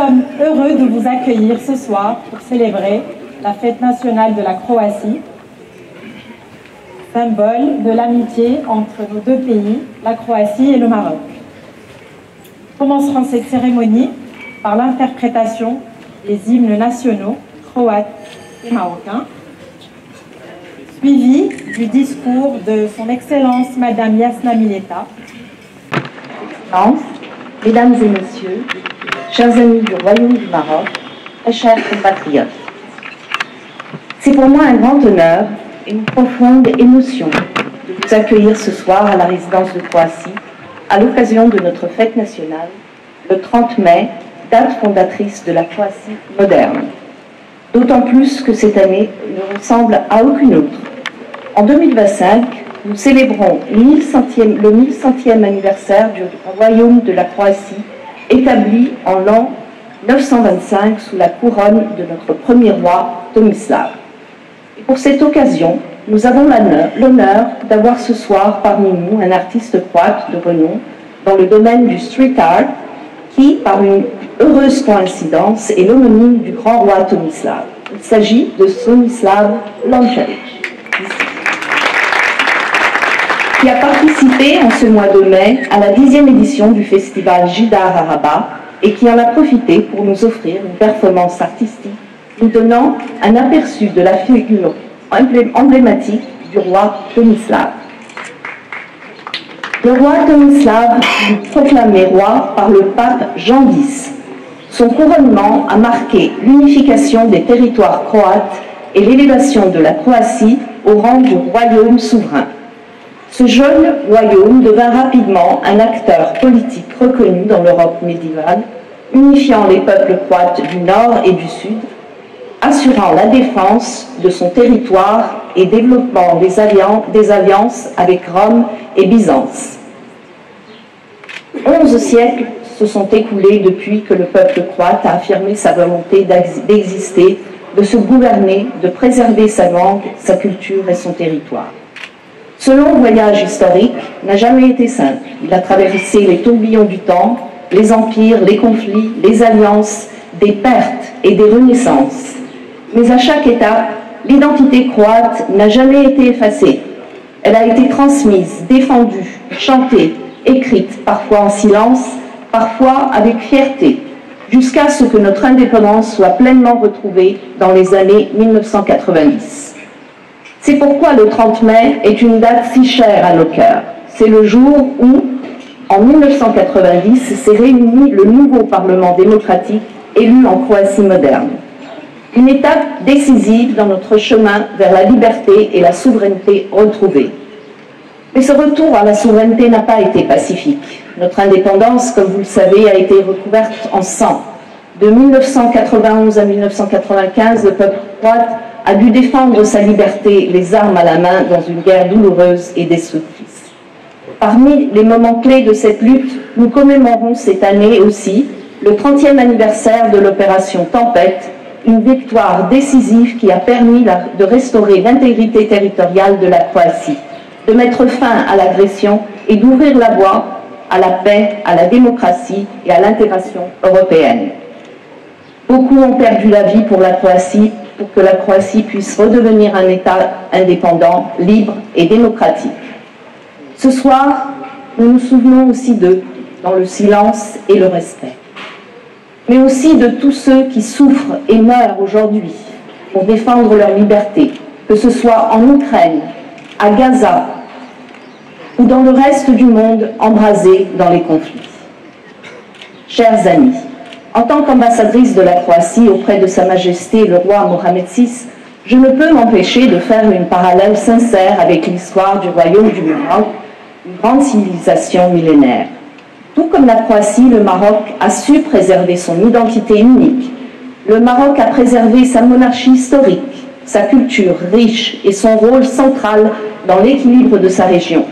sommes heureux de vous accueillir ce soir pour célébrer la fête nationale de la Croatie, symbole de l'amitié entre nos deux pays, la Croatie et le Maroc. Commencerons cette cérémonie par l'interprétation des hymnes nationaux croates et marocains, suivi du discours de son Excellence Madame Yasna Mileta. Mesdames et messieurs, chers amis du Royaume du Maroc, très chers compatriotes, c'est pour moi un grand honneur et une profonde émotion de vous accueillir ce soir à la résidence de Croatie à l'occasion de notre fête nationale, le 30 mai, date fondatrice de la Croatie moderne. D'autant plus que cette année ne ressemble à aucune autre. En 2025, nous célébrons le 1100e anniversaire du Royaume de la Croatie, établi en l'an 925 sous la couronne de notre premier roi, Tomislav. Et pour cette occasion, nous avons l'honneur d'avoir ce soir parmi nous un artiste croate de renom dans le domaine du street art qui, par une heureuse coïncidence, est l'homonyme du grand roi Tomislav. Il s'agit de Tomislav Lančević, qui a participé en ce mois de mai à la 10e édition du festival Jidar Araba et qui en a profité pour nous offrir une performance artistique nous donnant un aperçu de la figure emblématique du roi Tomislav. Le roi Tomislav fut proclamé roi par le pape Jean X. Son couronnement a marqué l'unification des territoires croates et l'élévation de la Croatie au rang du royaume souverain. Ce jeune royaume devint rapidement un acteur politique reconnu dans l'Europe médiévale, unifiant les peuples croates du nord et du sud, assurant la défense de son territoire et développant des alliances avec Rome et Byzance. 11 siècles se sont écoulés depuis que le peuple croate a affirmé sa volonté d'exister, de se gouverner, de préserver sa langue, sa culture et son territoire. Ce long voyage historique n'a jamais été simple. Il a traversé les tourbillons du temps, les empires, les conflits, les alliances, des pertes et des renaissances. Mais à chaque étape, l'identité croate n'a jamais été effacée. Elle a été transmise, défendue, chantée, écrite, parfois en silence, parfois avec fierté, jusqu'à ce que notre indépendance soit pleinement retrouvée dans les années 1990. C'est pourquoi le 30 mai est une date si chère à nos cœurs. C'est le jour où, en 1990, s'est réuni le nouveau Parlement démocratique élu en Croatie moderne. Une étape décisive dans notre chemin vers la liberté et la souveraineté retrouvée. Mais ce retour à la souveraineté n'a pas été pacifique. Notre indépendance, comme vous le savez, a été recouverte en sang. De 1991 à 1995, le peuple croate a dû défendre sa liberté, les armes à la main, dans une guerre douloureuse et destructrice. Parmi les moments clés de cette lutte, nous commémorons cette année aussi le 30e anniversaire de l'opération Tempête, une victoire décisive qui a permis de restaurer l'intégrité territoriale de la Croatie, de mettre fin à l'agression et d'ouvrir la voie à la paix, à la démocratie et à l'intégration européenne. Beaucoup ont perdu la vie pour la Croatie, pour que la Croatie puisse redevenir un État indépendant, libre et démocratique. Ce soir, nous nous souvenons aussi d'eux, dans le silence et le respect, mais aussi de tous ceux qui souffrent et meurent aujourd'hui pour défendre leur liberté, que ce soit en Ukraine, à Gaza ou dans le reste du monde embrasé dans les conflits. Chers amis, en tant qu'ambassadrice de la Croatie auprès de Sa Majesté le roi Mohamed VI, je ne peux m'empêcher de faire une parallèle sincère avec l'histoire du royaume du Maroc, une grande civilisation millénaire. Tout comme la Croatie, le Maroc a su préserver son identité unique. Le Maroc a préservé sa monarchie historique, sa culture riche et son rôle central dans l'équilibre de sa région,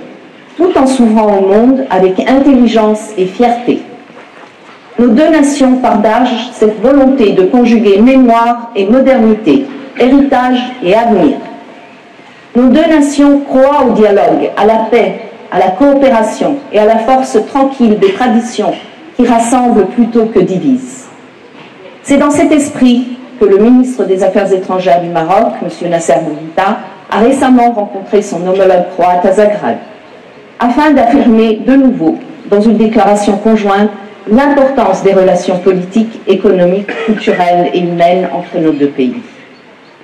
tout en s'ouvrant au monde avec intelligence et fierté. Nos deux nations partagent cette volonté de conjuguer mémoire et modernité, héritage et avenir. Nos deux nations croient au dialogue, à la paix, à la coopération et à la force tranquille des traditions qui rassemblent plutôt que divisent. C'est dans cet esprit que le ministre des Affaires étrangères du Maroc, M. Nasser Bourguiba, a récemment rencontré son homologue croate à Zagreb, afin d'affirmer de nouveau, dans une déclaration conjointe, l'importance des relations politiques, économiques, culturelles et humaines entre nos deux pays.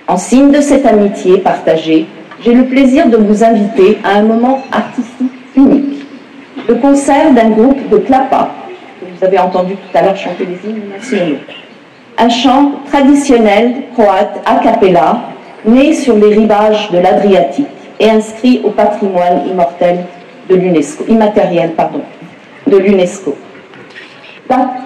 En signe de cette amitié partagée, j'ai le plaisir de vous inviter à un moment artistique unique, le concert d'un groupe de Klapa, que vous avez entendu tout à l'heure chanter les hymnes nationaux. Un chant traditionnel croate a cappella, né sur les rivages de l'Adriatique et inscrit au patrimoine immatériel de l'UNESCO.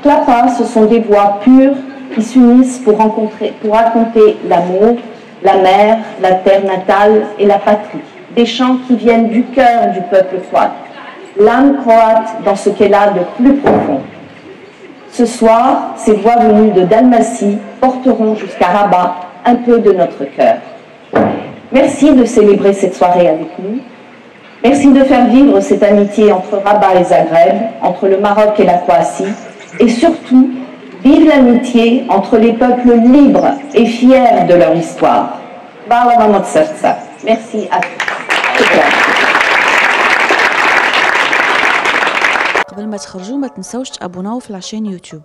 Klapa, ce sont des voix pures qui s'unissent pour raconter l'amour, la mer, la terre natale et la patrie. Des chants qui viennent du cœur du peuple croate, l'âme croate dans ce qu'elle a de plus profond. Ce soir, ces voix venues de Dalmatie porteront jusqu'à Rabat un peu de notre cœur. Merci de célébrer cette soirée avec nous. Merci de faire vivre cette amitié entre Rabat et Zagreb, entre le Maroc et la Croatie, et surtout, vive l'amitié entre les peuples libres et fiers de leur histoire. Merci à tous. قبل ما تخرجوا ما تنسوش تابوناو في العشان يوتيوب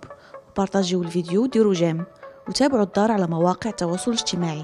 وبارطاجيو الفيديو وديروا جيم وتابعوا الدار على مواقع التواصل الاجتماعي.